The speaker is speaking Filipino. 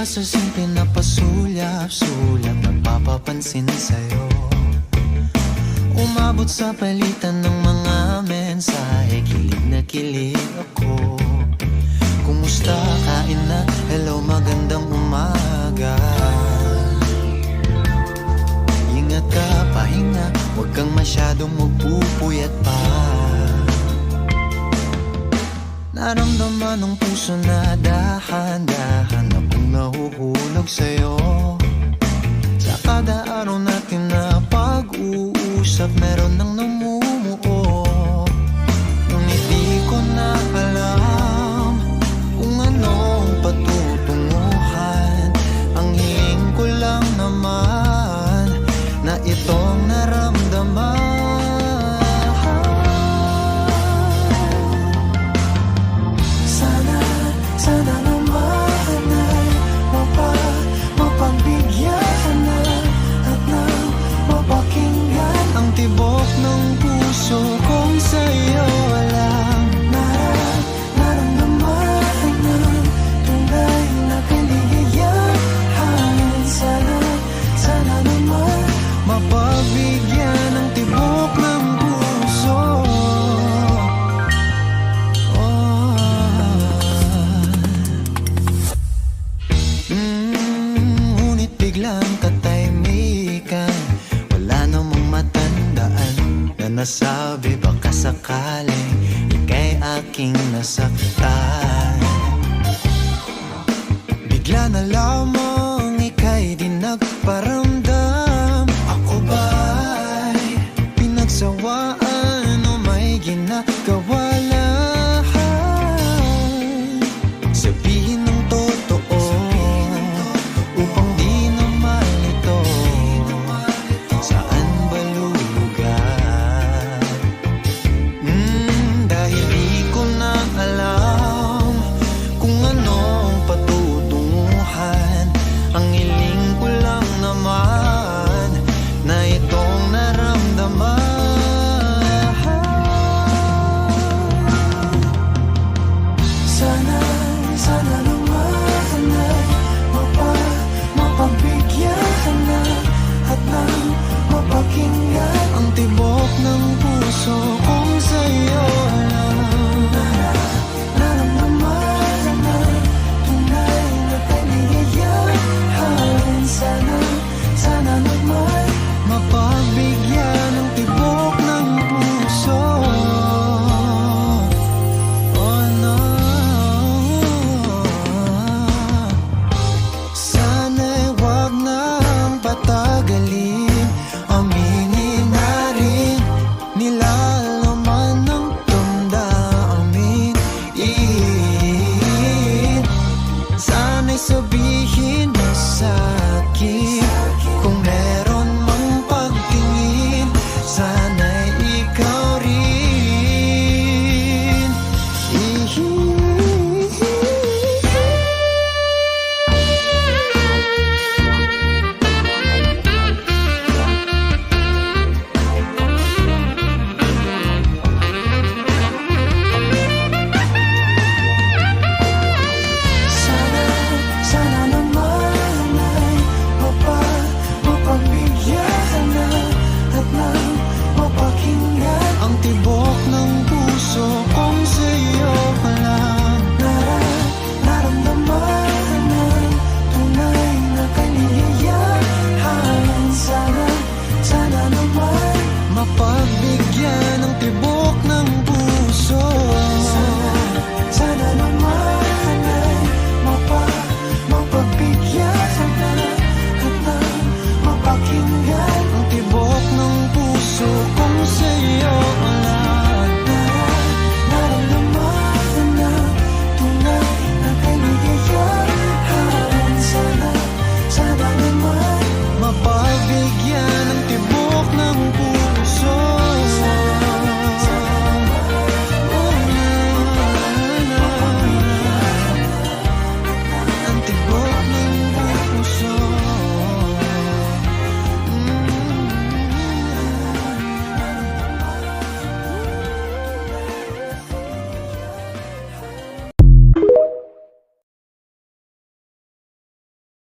sa simple na pasulyap-sulyap, nagpapapansin sa'yo. Umabot sa palitan ng mga mensahe, kilig na kilig ako. Kumusta, kain na, hello, magandang umaga. Ingat ka, pahinga, huwag kang masyadong magpupuyat pa. Naramdaman ng puso na dahan-dahan akong nahuhulog sa'yo. Sa kada araw natin na pag-uusap, meron nang namumuo. Ngunit di ko na alam kung anong patutunguhan. Ang hiling ko lang naman na itong naramdaman. Sana naman ay mapagbigyan na at nang mapakinggan ang tibok ng puso kong sa'yo lang. Naramdaman ng tunay na kaligayahan. Sana naman mapagbigyan ng tibok ng puso. Ngunit biglang katahimikan, wala namang matandaan na nasabi baka sakaling ika'y aking nasaktan. Bigla na lamang ika'y di nagparamdam. Ako ba'y pinagsawaan o may ginagawa lang? Sabihin ng totoo upang di na malito. Saan ba lulugar? Dahil di ko na alam kung anong patutunguhan. Ang hiling ko lang naman na itong naramdaman. Sana naman ay mapagbigyan na at nang mapakinggan ang tibok ng puso kong sa'yo lang. Naramdaman na tunay na kaligayahan. Sana naman mapagbigyan ng tibok ng puso. Oh no. Sana'y wag nang patagalin, aminin na rin nilalaman ng damdamin. Sana'y sabihin